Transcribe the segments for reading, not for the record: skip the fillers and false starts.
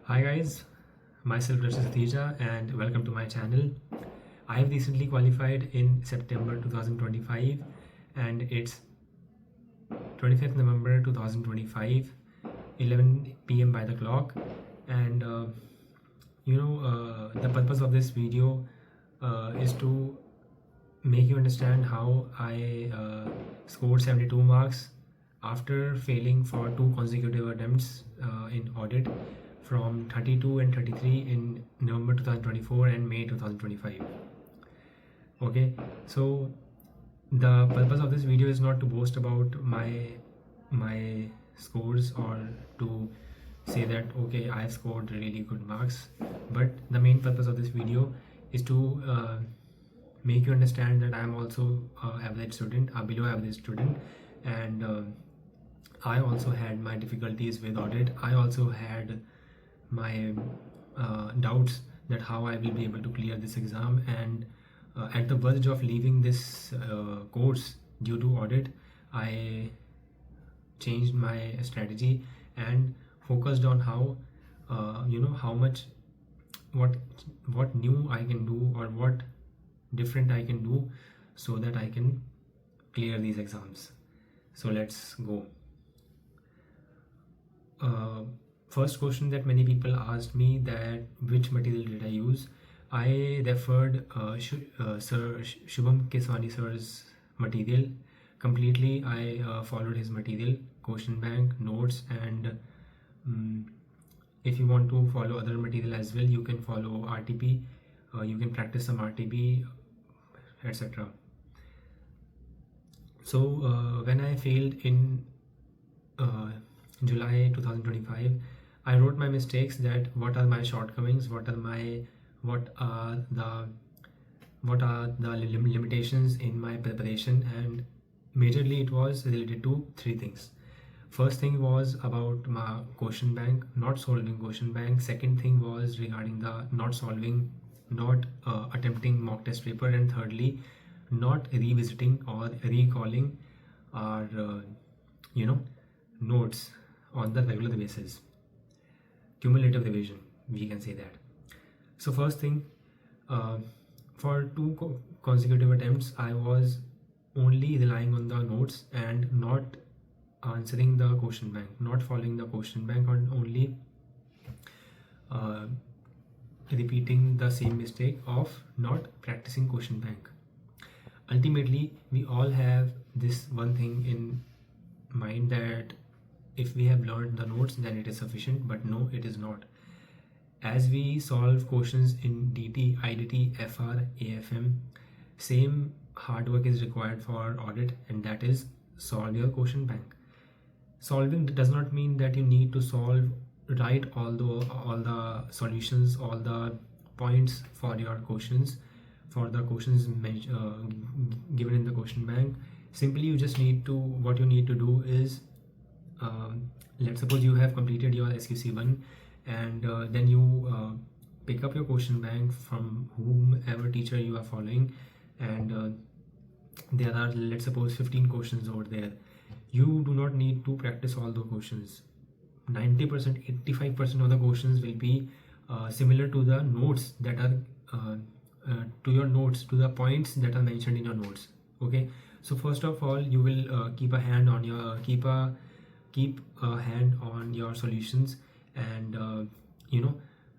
Hi guys, myself Rashid Satija and welcome to my channel. I have recently qualified in September 2025 and it's 25th November 2025, 11 p.m. by the clock. And the purpose of this video is to make you understand how I scored 72 marks after failing for two consecutive attempts in audit from 32 and 33 in November 2024 and May 2025. Okay, so the purpose of this video is not to boast about my scores or to say that okay, I have scored really good marks, but the main purpose of this video is to make you understand that I am also average student, a below average student, and I also had my difficulties with audit. I also had my doubts that how I will be able to clear this exam, and at the verge of leaving this course due to audit, I changed my strategy and focused on how how much what new I can do or what different I can do so that I can clear these exams. So let's go. First question that many people asked me, that which material did I use. I referred Sir Shubham Keswani sir's material completely. I followed his material, question bank, notes, and if you want to follow other material as well, you can follow RTP, you can practice some RTP, etc. So when I failed in July 2025, I wrote my mistakes, that what are my shortcomings, what are the limitations in my preparation, and majorly it was related to three things. First thing was about my question bank, not solving question bank. Second thing was regarding the not attempting mock test paper, and thirdly, not revisiting or recalling our notes on the regular basis. Cumulative revision, we can say that. So first thing, for two consecutive attempts, I was only relying on the notes and not answering the question bank, not following the question bank, and only repeating the same mistake of not practicing question bank. Ultimately, we all have this one thing in mind, that if we have learned the notes, then it is sufficient, but no, it is not. As we solve questions in DT, IDT, FR, AFM, same hard work is required for audit, and that is solve your question bank. Solving does not mean that you need to write all the solutions, all the points for your questions, for the questions given in the question bank. Simply, you just need to, what you need to do is, let's suppose you have completed your SQC1, and then you pick up your question bank from whomever teacher you are following, and there are, let's suppose, 15 questions over there. You do not need to practice all the questions. 90%, 85% of the questions will be similar to the notes that are to your notes, to the points that are mentioned in your notes. Okay, so first of all, you will keep a hand on your solutions, and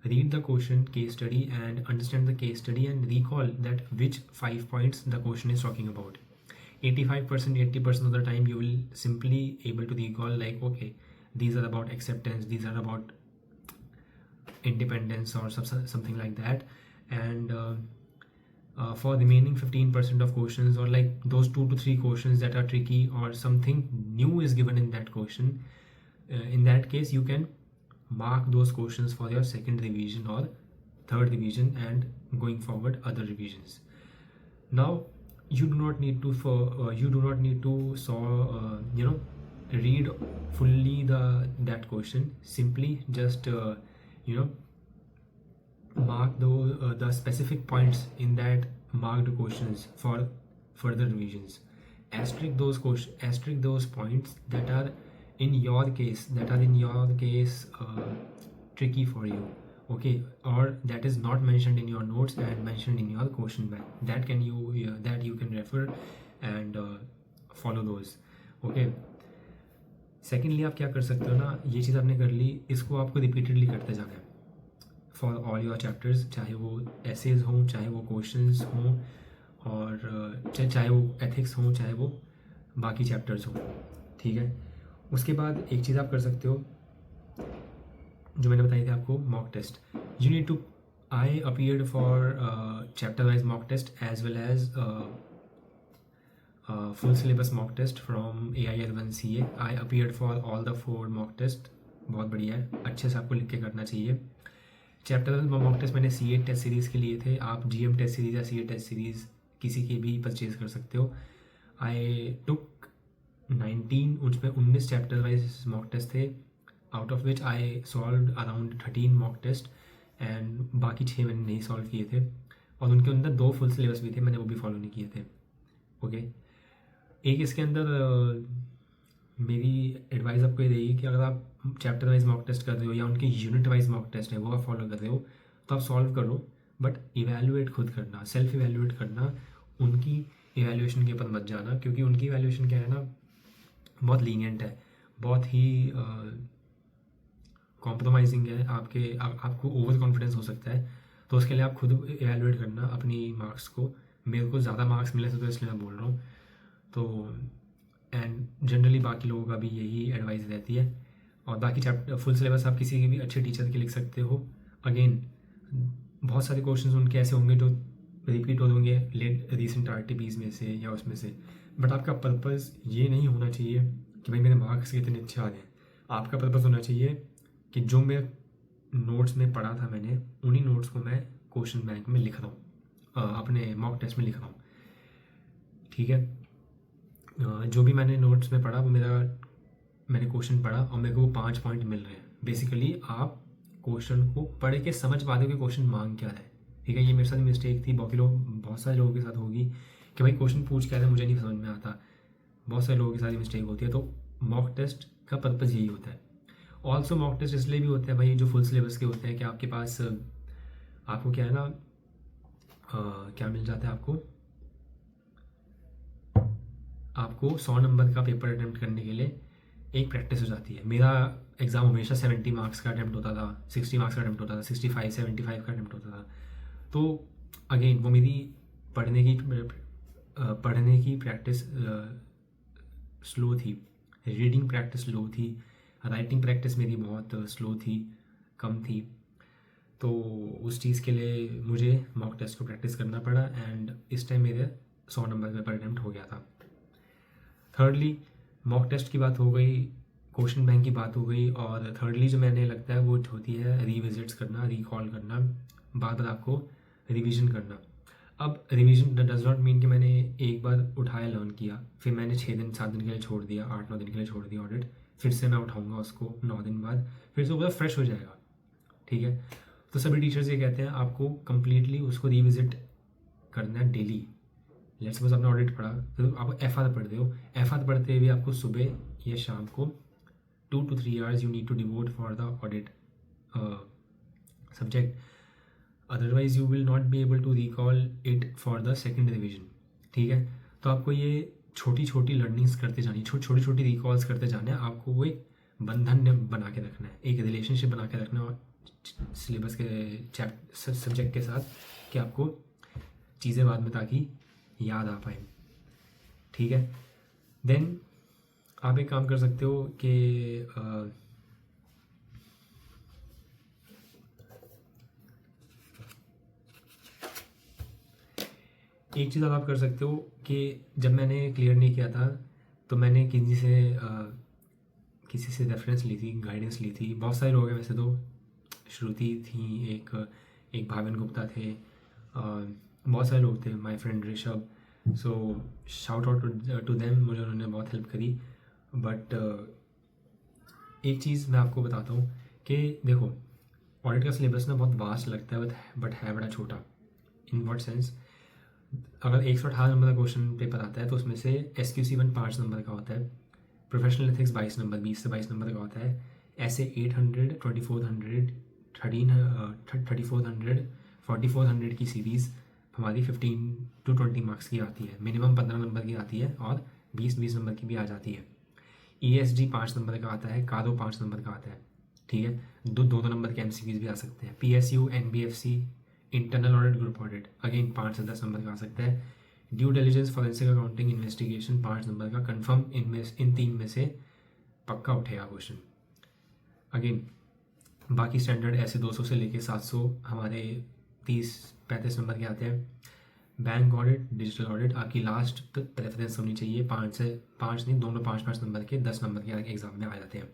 read the question case study and understand the case study, and recall that which 5 points the question is talking about. 85%, 80% of the time you will simply able to recall, like, okay, these are about acceptance, these are about independence, or something like that. And for remaining 15% of questions, or like those 2 to 3 questions that are tricky or something new is given in that question, in that case you can mark those questions for your second revision or third revision, and going forward other revisions. Now you do not need to read fully that question. Simply just mark the specific points in that marked questions for further revisions. Asterisk those points that are in your case tricky for you, okay, or that is not mentioned in your notes and mentioned in your question bank, that you can refer and follow those, okay. Secondly आप क्या कर सकते हो ना, ये चीज़ आपने कर ली, इसको आपको रिपीटेडली करते जाना है फॉर ऑल योर चैप्टर्स, चाहे वो एसेज हों, चाहे वो क्वेश्चंस हों, और चाहे वो एथिक्स हों, चाहे वो बाकी चैप्टर्स हों, ठीक है। उसके बाद एक चीज़ आप कर सकते हो जो मैंने बताई थी आपको, mock test. You need to, I appeared for chapter wise mock test as well as full syllabus mock test from AIL1CA. I appeared for all the 4 mock test. बहुत बढ़िया है, अच्छे से आपको लिख के करना चाहिए। चैप्टर मॉक टेस्ट मैंने CA टेस्ट सीरीज़ के लिए थे, आप GM टेस्ट सीरीज़ या CA टेस्ट सीरीज़ किसी के भी परचेज कर सकते हो। आई टुक 19, उसमें 19 चैप्टर वाइज मॉक टेस्ट थे, out of which I solve around 13 mock test and बाकी 6 मैंने नहीं सॉल्व किए थे, और उनके अंदर 2 फुल सिलेबस भी थे, मैंने वो भी फॉलो नहीं किए थे, ओके। एक इसके अंदर मेरी एडवाइस आपको ये रहेगी कि अगर आप चैप्टर वाइज मॉक टेस्ट कर रहे हो या उनके यूनिट वाइज मॉक टेस्ट है वो आप फॉलो कर रहे हो, तो आप सॉल्व करो, बट इवैल्यूएट खुद करना, सेल्फ इवैल्यूएट करना, उनकी इवैल्यूएशन के ऊपर मत जाना, क्योंकि उनकी इवैल्यूएशन क्या है ना, बहुत लीनियंट है, बहुत ही कॉम्प्रोमाइजिंग है, आपको ओवर कॉन्फिडेंस हो सकता है, तो उसके लिए आप खुद इवैल्यूएट करना अपनी मार्क्स को। मेरे को ज़्यादा मार्क्स मिले थे तो इसलिए मैं बोल रहा हूँ, तो एंड जनरली बाकी लोगों का भी यही एडवाइस रहती है। और बाकी चैप्टर फुल सिलेबस आप किसी के भी अच्छे टीचर के लिख सकते हो। अगेन बहुत सारे क्वेश्चंस उनके ऐसे होंगे जो रिपीट होंगे रीसेंट RTPs में से या उसमें से, बट आपका पर्पज़ ये नहीं होना चाहिए कि भाई मेरे मार्क्स कितने अच्छे आ गए। आपका पर्पज़ होना चाहिए कि जो मैं नोट्स में पढ़ा था मैंने, उन्हीं नोट्स को मैं क्वेश्चन बैंक में लिख रहा हूँ, अपने मॉक टेस्ट में लिख रहा हूँ, ठीक है। जो भी मैंने नोट्स में पढ़ा वो मैंने क्वेश्चन पढ़ा और मेरे को वो 5 पॉइंट मिल रहे हैं। बेसिकली आप क्वेश्चन को पढ़ के समझ पाते हो कि क्वेश्चन मांग क्या रहा है, ठीक है। ये मेरे साथ मिस्टेक थी, बहुत सारे लोगों के साथ होगी कि भाई क्वेश्चन पूछ क्या रहा है मुझे नहीं समझ में आता, बहुत सारे लोगों के साथ ये मिस्टेक होती है। तो मॉक टेस्ट का पर्पज़ यही होता है। ऑल्सो मॉक टेस्ट इसलिए भी होते हैं भाई जो फुल सिलेबस के होते हैं कि आपके पास आपको क्या है ना, क्या मिल जाता है आपको 100 नंबर का पेपर अटैम्प्ट करने के लिए एक प्रैक्टिस हो जाती है। मेरा एग्ज़ाम हमेशा 70 मार्क्स का अटैम्प्ट होता था, 60 मार्क्स का अटैम्प्ट होता था, 65 75 का अटैम्प्ट होता था। तो अगेन वो मेरी पढ़ने की प्रैक्टिस स्लो थी, रीडिंग प्रैक्टिस स्लो थी, राइटिंग प्रैक्टिस मेरी बहुत स्लो थी, कम थी। तो उस चीज़ के लिए मुझे मॉक टेस्ट को प्रैक्टिस करना पड़ा एंड इस टाइम मेरे 100 नंबर का पेपर अटैम्प्ट हो गया था। थर्डली मॉक टेस्ट की बात हो गई, क्वेश्चन बैंक की बात हो गई, और थर्डली जो मैंने लगता है वो होती है रिविजिट्स करना, रिकॉल करना, बार बार आपको रिवीजन करना। अब रिवीजन डज नॉट मीन कि मैंने एक बार उठाया लर्न किया, फिर मैंने 6 दिन 7 दिन के लिए छोड़ दिया, 8-9 दिन के लिए छोड़ दिया ऑडिट, फिर से मैं उठाऊँगा उसको 9 दिन बाद, फिर से वो पूरा फ्रेश हो जाएगा, ठीक है। तो सभी टीचर्स ये कहते हैं आपको कम्प्लीटली उसको रिविजिट करना है डेली। लेट्स सपोज आपने ऑडिट पढ़ा, तो आप FR पढ़ रहे हो, FR पढ़ते हुए आपको सुबह या शाम को 2 to 3 hours you need to devote for the audit subject, otherwise you will not be able to recall it for the second revision, ठीक है। तो आपको ये छोटी छोटी लर्निंग्स करते जानी, छोटी छोटी रिकॉल्स करते जाना है, आपको वो एक बंधन बना के रखना है, एक रिलेशनशिप बना के रखना है सिलेबस के सब्जेक्ट के साथ, कि आपको चीज़ें बाद में ताकि याद आ पाए, ठीक है। देन आप एक काम कर सकते हो कि एक चीज़ आप कर सकते हो कि जब मैंने क्लियर नहीं किया था तो मैंने किसी से रेफरेंस ली थी, गाइडेंस ली थी। बहुत सारे लोग हैं वैसे तो, श्रुति थी, एक भाविन गुप्ता थे, बहुत सारे लोग थे, my friend Rishabh, so shout out to them, मुझे उन्होंने बहुत हेल्प करी। बट एक चीज़ मैं आपको बताता हूँ कि देखो ऑडिट का सिलेबस ना बहुत वास्ट लगता है, बट है बड़ा छोटा। इन व्हाट सेंस, अगर 118 नंबर का क्वेश्चन पेपर आता है तो उसमें से SQC1 5 नंबर का होता है, प्रोफेशनल एथिक्स 22 नंबर, 20 से 22 नंबर का होता है, ऐसे 800, 2400, 4400 की सीरीज़ हमारी 15 to 20 मार्क्स की आती है, मिनिमम 15 नंबर की आती है और 20 नंबर की भी आ जाती है। ESG 5 नंबर का आता है, कादो 5 नंबर का आता है, ठीक है। दो नंबर के MCQs भी आ सकते हैं। PSU, NBFC, internal audit, group audit again 5 से 10 नंबर का आ सकता है। Due diligence, forensic accounting, investigation 5 number का कंफर्म, इन 3 में से पक्का उठेगा क्वेश्चन। अगेन बाकी स्टैंडर्ड ऐसे 200 से लेके 700 हमारे 30-35 नंबर के आते हैं। बैंक ऑडिट, डिजिटल ऑडिट आपकी लास्ट प्रेफरेंस होनी चाहिए। 5 नहीं, दोनों 5 नंबर के 10 नंबर के एग्जाम में आ जाते हैं।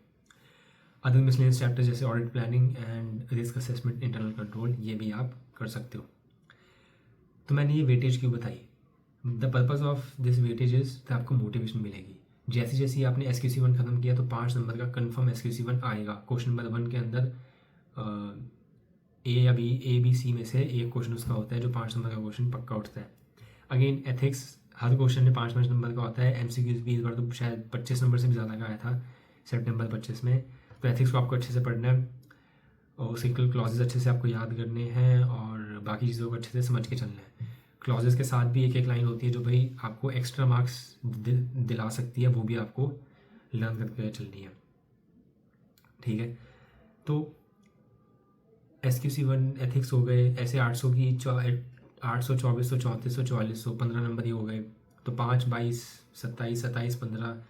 अदर मिसलेनियस चैप्टर जैसे audit planning and risk assessment, internal control, ये भी आप कर सकते हो। तो मैंने ये वेटेज क्यों बताई? The purpose of this weightage is तो आपको मोटिवेशन मिलेगी। जैसे जैसे आपने SQC1 ख़त्म किया तो 5 नंबर का कंफर्म SQC1 आएगा। क्वेश्चन नंबर 1 के अंदर A B C में से एक क्वेश्चन उसका होता है जो 5 नंबर का क्वेश्चन पक्का उठता है। अगेन एथिक्स हर क्वेश्चन में 5 नंबर का होता है। MCQs भी इस बार तो शायद 25 नंबर से भी ज़्यादा का आया था सितंबर 25 में। तो एथिक्स को आपको अच्छे से पढ़ना है और उसके क्लॉजेज अच्छे से आपको याद करने हैं और बाकी चीज़ों को अच्छे से समझ के चलना है। क्लॉजेस के साथ भी एक लाइन होती है जो भाई आपको एक्स्ट्रा मार्क्स दिला सकती है, वो भी आपको लर्न करके चलनी है, ठीक है। तो SQC1 एथिक्स हो गए। ऐसे 800 की 800, 2400, 3400, 4400 15 नंबर ही हो गए। तो 5, 22, 27, 27, 15,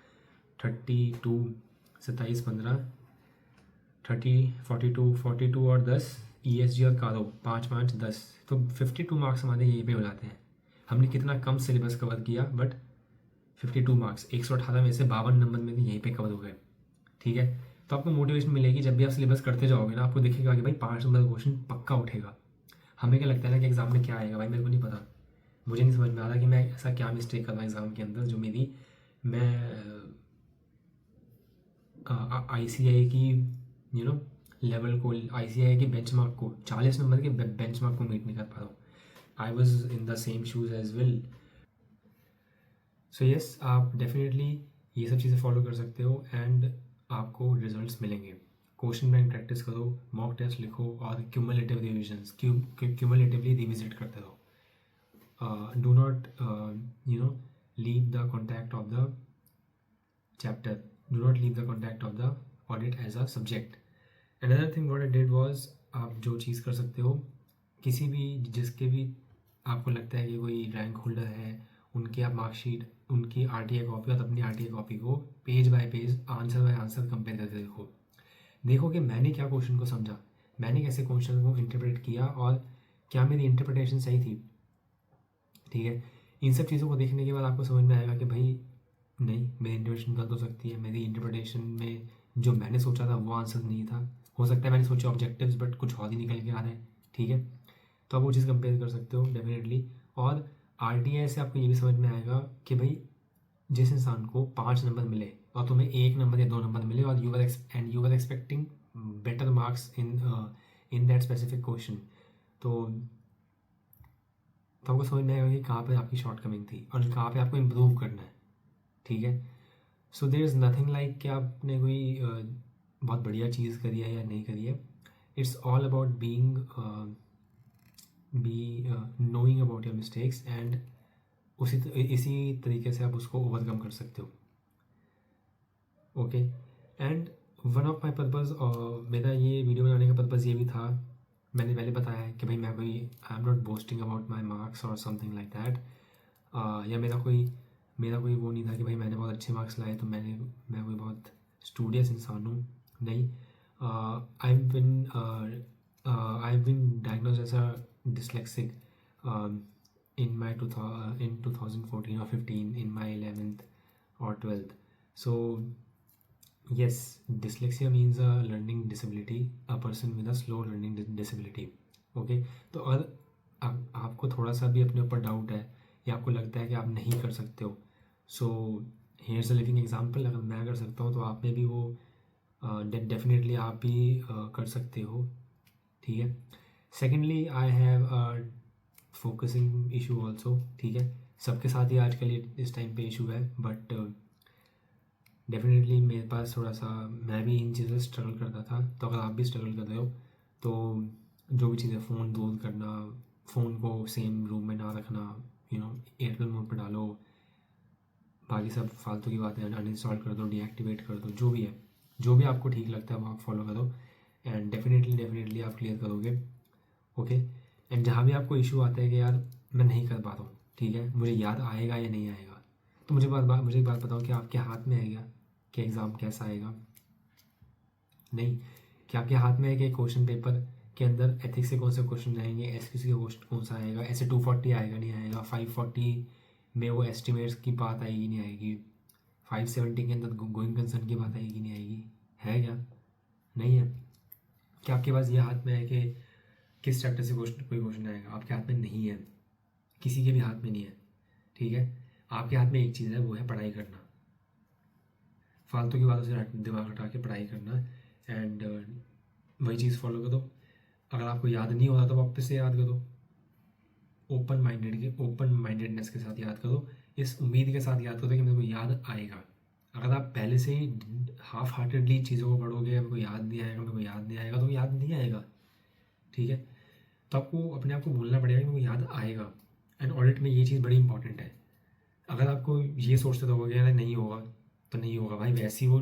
32, 27, 15, 30, 42, 42 और 10 ESG और कादो 5, 5, 10। तो 52 मार्क्स हमारे यहीं पे हो जाते हैं। हमने कितना कम सिलेबस कवर किया बट 52 मार्क्स 118 में से 52 नंबर में भी यहीं पे कवर हो गए, ठीक है। तो आपको मोटिवेशन मिलेगी जब भी आप सिलेबस करते जाओगे ना, आपको दिखेगा कि भाई 5 नंबर का क्वेश्चन पक्का उठेगा। हमें क्या लगता है ना कि एग्ज़ाम में क्या आएगा, भाई मेरे को नहीं पता, मुझे नहीं समझ में आ रहा कि मैं ऐसा क्या मिस्टेक कर रहा हूँ एग्ज़ाम के अंदर जो मैं ICAI की लेवल को, ICAI की बेंचमार्क को 40 नंबर के बेंचमार्क को मीट नहीं कर पा रहा हूँ। I was in the same shoes as well. So yes, आप डेफिनेटली ये सब चीज़ें फॉलो कर सकते हो एंड आपको रिजल्ट्स मिलेंगे। क्वेश्चन बैंक प्रैक्टिस करो, मॉक टेस्ट लिखो और क्यूमुलेटिव रिविजन्स क्यूमुलेटिवली रिविजिट करते रहो। Do not leave the contact of the chapter, do not leave the contact of the audit as a subject. Another thing what I did was, आप जो चीज़ कर सकते हो, किसी भी जिसके भी आपको लगता है कि कोई रैंक होल्डर है, उनकी आप मार्कशीट, उनकी RTI कॉपी और अपनी RTI कॉपी को page bye page, answer by answer compare करके देखो कि मैंने क्या क्वेश्चन को समझा, मैंने कैसे क्वेश्चन को इंटरप्रेट किया और क्या मेरी इंटरप्रिटेशन सही थी, ठीक है। इन सब चीज़ों को देखने के बाद आपको समझ में आएगा कि भाई नहीं, मेरी इंटरप्रिटेशन गलत हो सकती है, मेरी इंटरप्रिटेशन में जो मैंने सोचा था वो आंसर नहीं था, हो सकता है मैंने सोचा ऑब्जेक्टिव्स बट कुछ और ही निकल के आ रहा है, ठीक है। तो आप वो चीज़ कंपेयर कर सकते हो डेफिनेटली। और RTI से आपको ये भी समझ में आएगा कि भाई जिस इंसान को 5 नंबर मिले और तुम्हें 1 नंबर या 2 नंबर मिले और you are expecting better marks in that specific question, तो आपको समझ में आएगा कि कहाँ पे आपकी शॉर्ट कमिंग थी और कहाँ पे आपको इम्प्रूव करना है, ठीक है। So there is nothing like कि आपने कोई बहुत बढ़िया चीज़ करी है या नहीं करी है। It's all about knowing about your mistakes and इसी तरीके से आप उसको ओवरकम कर सकते हो, okay. And one of my purpose, मेरा ये वीडियो बनाने का पर्पज़ ये भी था, मैंने पहले बताया है कि भाई मैं कोई I am not boasting about my marks और समथिंग लाइक दैट, या मेरा कोई वो नहीं था कि भाई मैंने बहुत अच्छे मार्क्स लाए तो मैं कोई बहुत स्टूडियस इंसान हूँ, नहीं। I been diagnosed as a dyslexic in 2014 or 15 in my 11th or 12th. So yes, dyslexia means a learning disability, a person with a slow learning disability, okay। तो अगर आपको थोड़ा सा भी अपने ऊपर डाउट है या आपको लगता है कि आप नहीं कर सकते हो, सो हेयर्स अ लिविंग एग्जाम्पल, अगर मैं कर सकता हूँ तो आप में भी वो डेफिनेटली आप भी कर सकते हो, ठीक है। Secondly I have focusing issue also, ठीक है। सबके साथ ही आजकल इस टाइम पे इशू है बट डेफिनेटली मेरे पास थोड़ा सा, मैं भी इन चीज़ों से स्ट्रगल करता था, तो अगर आप भी स्ट्रगल कर रहे हो तो जो भी चीज़ें, फ़ोन दूर करना, फ़ोन को सेम रूम में ना रखना, एयरप्लेन मोड पर डालो, बाकी सब फालतू की बातें अनइंस्टॉल कर दो, डीएक्टिवेट कर दो, जो भी है, जो भी आपको ठीक लगता है वो आप फॉलो करो एंड डेफिनेटली आप क्लियर करोगे। ओके। एंड जहाँ भी आपको इशू आता है कि यार मैं नहीं कर पा रहा हूँ, ठीक है, मुझे याद आएगा या नहीं आएगा, तो मुझे एक बात बताओ कि आपके हाथ में आएगा कि एग्ज़ाम कैसा आएगा? नहीं। क्या आपके हाथ में है कि क्वेश्चन पेपर के अंदर एथिक्स से कौन से क्वेश्चन आएंगे, एसक्यूसी का क्वेश्चन कौन सा आएगा, ऐसे 240 आएगा नहीं आएगा, 540 में वो एस्टिमेट्स की बात आएगी नहीं आएगी, 570 के अंदर गोइंग कंसर्न की बात आएगी नहीं आएगी? है क्या? नहीं है। क्या आपके पास ये हाथ में है कि किस चैप्टर से कोई क्वेश्चन आएगा? आपके हाथ में नहीं है, किसी के भी हाथ में नहीं है, ठीक है। आपके हाथ में एक चीज़ है, वो है पढ़ाई करना, फालतू की बातों से दिमाग हटा के पढ़ाई करना एंड वही चीज़ फॉलो करो। अगर आपको याद नहीं हो रहा तो वापस से याद करो, ओपन माइंडेडनेस के साथ याद करो, इस उम्मीद के साथ याद करो कि मेरे को याद आएगा। अगर आप पहले से ही हाफ हार्टेडली चीज़ों को पढ़ोगे, मेरे को याद नहीं आएगा, मेरे को याद नहीं आएगा, तो याद नहीं आएगा, ठीक है। तो आपको अपने आप को बोलना पड़ेगा कि मेरे को याद आएगा। एंड ऑडिट में ये चीज़ बड़ी इंपॉर्टेंट है। अगर आपको ये सोचते रहोगे यार नहीं होगा, तो नहीं होगा भाई। वैसी वो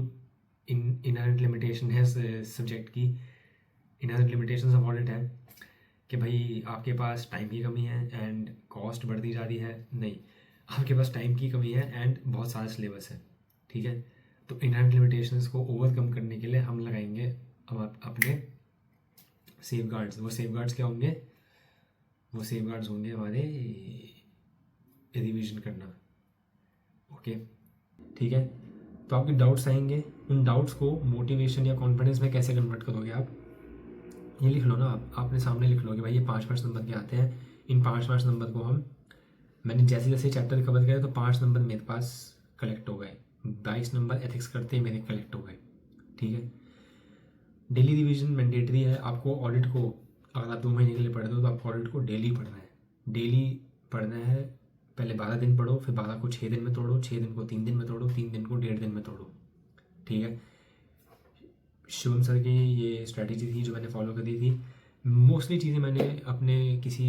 इनहेरेंट लिमिटेशन है सब्जेक्ट की, इनहेरेंट लिमिटेशन ऑफ ऑडिट है कि भाई आपके पास टाइम की कमी है एंड कॉस्ट बढ़ती जा रही है। नहीं, आपके पास टाइम की कमी है एंड बहुत सारा सिलेबस है, ठीक है। तो इनहेरेंट लिमिटेशंस को ओवरकम करने के लिए हम लगाएंगे अपने सेफगार्ड्स। वो सेफगार्ड्स क्या होंगे? वो सेफगार्ड्स होंगे हमारे रिवीजन करना। ओके, ठीक है। तो आपके डाउट्स आएंगे, उन डाउट्स को मोटिवेशन या कॉन्फिडेंस में कैसे कन्वर्ट करोगे आप? ये लिख लो ना, आप अपने सामने लिख लो कि भाई ये 5 नंबर के आते हैं, इन 5 नंबर को मैंने जैसे जैसे चैप्टर कवर करे तो 5 नंबर मेरे पास कलेक्ट हो गए, 22 नंबर एथिक्स करते ही मेरे कलेक्ट हो गए, ठीक है। डेली रिवीजन मैंडेटरी है। आपको ऑडिट को, अगर आप 2 महीने के लिए पढ़ रहे हो तो आपको ऑडिट को डेली पढ़ना है, डेली पढ़ना है। पहले 12 दिन पढ़ो, फिर 12 को 6 दिन में तोड़ो, 6 दिन को 3 दिन में तोड़ो, 3 दिन को 1.5 दिन में तोड़ो, ठीक है। शिवम सर की ये स्ट्रैटेजी थी जो मैंने फॉलो करी थी। मोस्टली चीज़ें मैंने अपने किसी,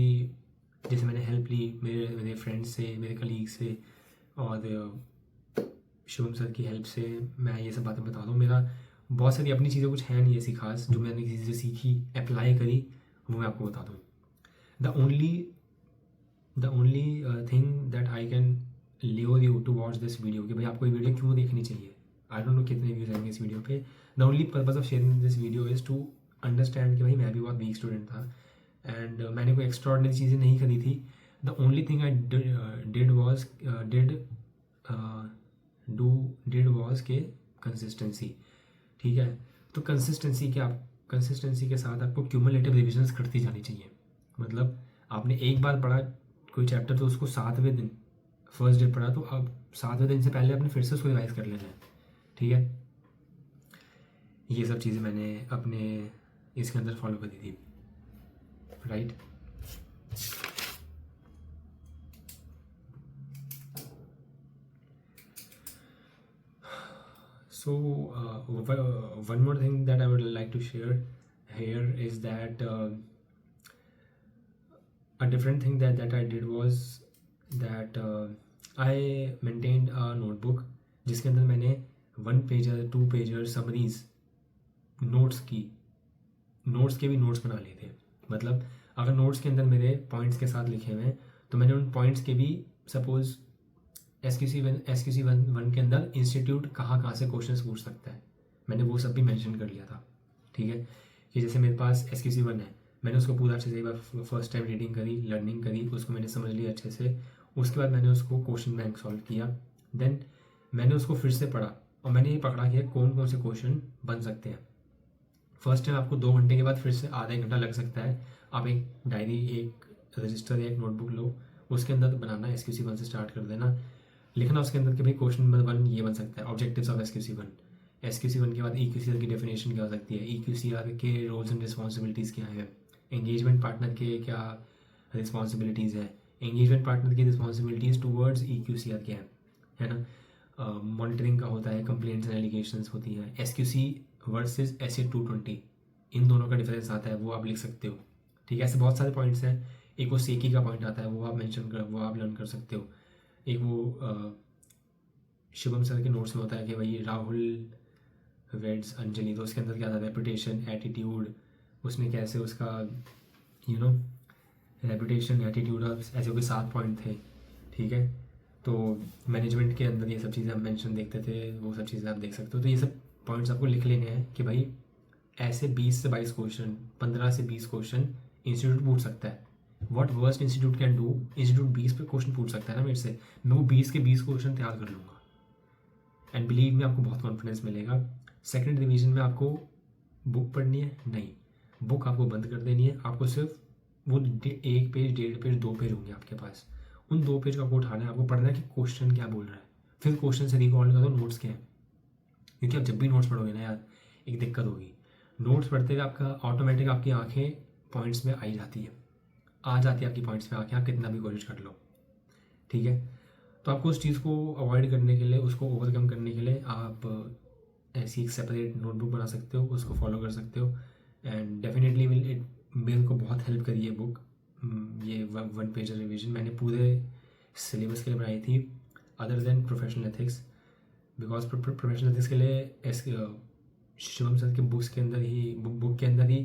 जैसे मैंने हेल्प ली मेरे फ्रेंड्स से, मेरे कलीग से, और शिवम सर की हेल्प से मैं ये सब बातें बता रहा हूँ। मेरा बहुत सारी अपनी चीज़ें कुछ है नहीं ऐसी खास जो मैंने किसी से सीखी, अप्लाई करी, वो मैं आपको बता दूँ। The only thing that I can lure you to watch this video, कि भाई आपको ये वीडियो क्यों देखनी चाहिए। आई डोंट नो कितने व्यूज़ आएंगे इस वीडियो पे। The only purpose of sharing this video is to understand कि भाई मैं भी बहुत वीक स्टूडेंट था एंड मैंने कोई एक्स्ट्राऑर्डिनरी चीज़ें नहीं करी थी। The only thing I did was के कंसिस्टेंसी, ठीक है। तो कंसिस्टेंसी के साथ आपको क्यूमुलेटिव रिविजन्स करती जानी चाहिए। मतलब आपने एक बार पढ़ा कोई चैप्टर तो उसको 7वें दिन, फर्स्ट डे पढ़ा, तो अब 7वें दिन से पहले अपने फिर से उसको रिवाइज कर लेना है, ठीक है। ये सब चीज़ें मैंने अपने इसके अंदर फॉलो करी थी, right. So one more thing that I would like to share here is that a different thing that I did was that I maintained a notebook जिसके अंदर मैंने 1 पेजर 2 पेजर समरीज नोट्स के भी notes बना लिए थे। मतलब अगर नोट्स के अंदर मेरे पॉइंट्स के साथ लिखे हुए हैं तो मैंने उन पॉइंट्स के भी, सपोज SQC 1 के अंदर इंस्टीट्यूट कहाँ से क्वेश्चंस पूछ सकता है, मैंने वो सब भी मेंशन कर लिया था, ठीक है। कि जैसे मेरे पास SQC 1 है, मैंने उसको पूरा अच्छे से एक बार फर्स्ट टाइम रीडिंग करी, लर्निंग करी, उसको मैंने समझ लिया अच्छे से। उसके बाद मैंने उसको क्वेश्चन बैंक सॉल्व किया, देन मैंने उसको फिर से पढ़ा और मैंने ये पकड़ा कि कौन कौन से क्वेश्चन बन सकते हैं। फर्स्ट टाइम आपको 2 घंटे के बाद फिर से आधा 1 घंटा लग सकता है। आप एक डायरी, एक रजिस्टर या एक नोटबुक लो, उसके अंदर बनाना, SQC 1 से स्टार्ट कर देना, लिखना उसके अंदर कि भाई क्वेश्चन नंबर 1 ये बन सकता है, ऑब्जेक्टिव्स ऑफ SQC 1। SQC 1 के बाद EQCR की डेफिनेशन क्या हो सकती है, EQCR के रोल्स एंड रिस्पॉन्सिबिलिटीज़ क्या है, एंगेजमेंट पार्टनर के क्या रिस्पॉन्सिबिलिटीज़ है, एंगेजमेंट पार्टनर की रिस्पॉन्सिबिलिटीज़ टूवर्ड्स EQCR क्या है ना। मॉनिटरिंग का होता है, कंप्लेंट्स एंड एलिगेशंस होती है, SQC वर्सेस SA 220, इन दोनों का डिफरेंस आता है वो आप लिख सकते हो। ठीक है, ऐसे बहुत सारे पॉइंट्स हैं। एक वो सेकी का पॉइंट आता है, वो आप वो आप लर्न कर सकते हो। एक वो शुभम सर के नोट्स में होता है कि भाई राहुल वेड्स अंजलि, तो उसके अंदर क्या था, रेपुटेशन, एटीट्यूड, उसने कैसे उसका रेपुटेशन, एटीट्यूड, ऐसे कोई 7 पॉइंट थे। ठीक है, तो मैनेजमेंट के अंदर ये सब चीज़ें हम मेंशन देखते थे, वो सब चीज़ें आप देख सकते हो। तो ये सब पॉइंट्स आपको लिख लेने हैं कि भाई ऐसे 20 से 22 क्वेश्चन, 15 से 20 क्वेश्चन इंस्टीट्यूट पूछ सकता है। What worst institute can do, institute 20 पे क्वेश्चन पूछ सकता है ना मेरे से, मैं वो 20 के 20 क्वेश्चन तैयार कर लूँगा। एंड बिलीव में आपको बहुत कॉन्फिडेंस मिलेगा। सेकंड रिवीजन में आपको बुक पढ़नी है नहीं, बुक आपको बंद कर देनी है। आपको सिर्फ वो 1 पेज, 1.5 पेज, 2 पेज होंगे आपके पास, उन 2 पेज को आपको उठाना है। आपको पढ़ना है कि क्वेश्चन क्या बोल रहा है, फिर क्वेश्चन से रिकॉल करो नोट्स क्या है। क्योंकि आप जब भी नोट्स पढ़ोगे ना यार, एक दिक्कत होगी, नोट्स पढ़ते हुए आपका ऑटोमेटिक आपकी आंखें पॉइंट्स में आई जाती है, आ जाती है आपकी पॉइंट्स में आंखें, आप कितना भी कोशिश कर लो। ठीक है, तो आपको उस चीज़ को अवॉइड करने के लिए, उसको ओवरकम करने के लिए आप ऐसी एक सेपरेट नोटबुक बना सकते हो, उसको फॉलो कर सकते हो। एंड डेफिनेटली विल इट, मेरे को बहुत हेल्प करी है बुक, ये 1 पेज रिवीजन मैंने पूरे सिलेबस के लिए बनाई थी, other than professional ethics. Because professional ethics के लिए शिवम सर के बुक्स के अंदर ही, बुक के अंदर ही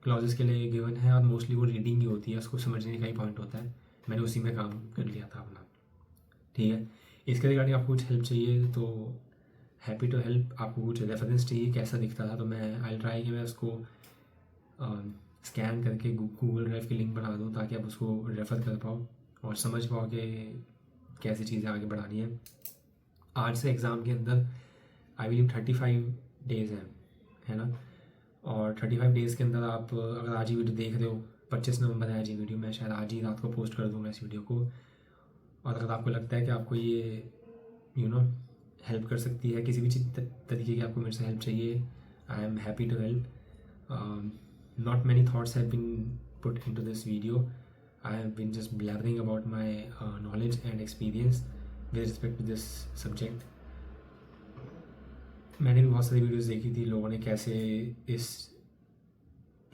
क्लॉजेस के लिए गिवन है, और मोस्टली वो रीडिंग ही होती है, उसको समझने का ही पॉइंट होता है। मैंने उसी में काम कर लिया था अपना। ठीक है, इसके रिगार्डिंग आपको कुछ हेल्प चाहिए तो हैप्पी टू हेल्प। आपको कुछ रेफरेंस चाहिए कैसा दिखता था, तो मैं आई ट्राई कि मैं उसको स्कैन करके गूगल ड्राइव की लिंक बना दूँ, ताकि आप उसको रेफ़र कर पाओ और समझ पाओ कि कैसी चीज़ें आगे बढ़ानी है। आज से एग्ज़ाम के अंदर आई बिलीव 35 डेज़ हैं, है ना, और 35 डेज़ के अंदर आप अगर आज ही वीडियो देख रहे हो, 25 नवंबर है आज ही वीडियो, मैं शायद आज ही रात को पोस्ट कर दूँगा इस वीडियो को। और अगर आपको लगता है कि आपको ये हेल्प कर सकती है, किसी भी चीज़ तरीके की आपको मेरे से हेल्प चाहिए, I am happy to help. Not many thoughts have been put into this video, I have been just blabbering about my knowledge and experience with respect to this subject. मैंने भी बहुत सारी वीडियोस देखी थी, लोगों ने कैसे इस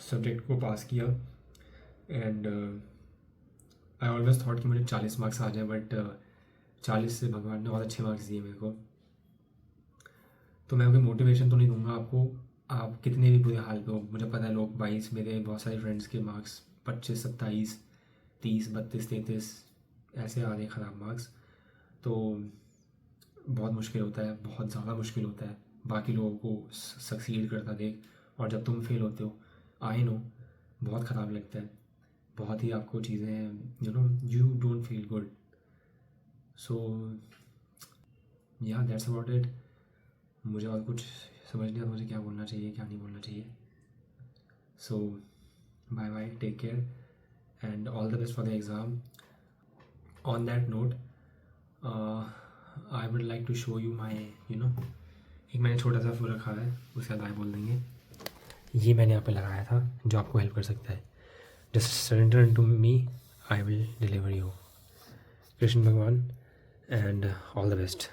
सब्जेक्ट को पास किया, एंड आई ऑलवेज थॉट कि मुझे 40 मार्क्स आ जाए, बट 40 से भगवान ने बहुत अच्छे मार्क्स दिए मेरे को। तो मैं कोई मोटिवेशन तो नहीं दूंगा आपको, आप कितने भी बुरे हाल पे हो, मुझे पता है लोग 22, मेरे बहुत सारे फ्रेंड्स के मार्क्स 25, 27, 30, 32, 33 ऐसे आ रहे ख़राब मार्क्स। तो बहुत मुश्किल होता है, बहुत ज़्यादा मुश्किल होता है बाकी लोगों को सक्सीड करता देख, और जब तुम फेल होते हो, आई नो बहुत ख़राब लगता है, बहुत ही आपको चीज़ें यू डोंट फील गुड। सो या दैट्स अबाउट इट। मुझे और कुछ समझ नहीं आता मुझे क्या बोलना चाहिए, क्या नहीं बोलना चाहिए। So bye bye, take care and all the best for the exam. On that note I would like to show you my एक मैंने छोटा सा फूल रखा है, उसका दाएँ बोल देंगे, ये मैंने यहाँ पे लगाया था जो आपको हेल्प कर सकता है। Just surrender to me, I will deliver you. Krishna भगवान एंड ऑल द बेस्ट।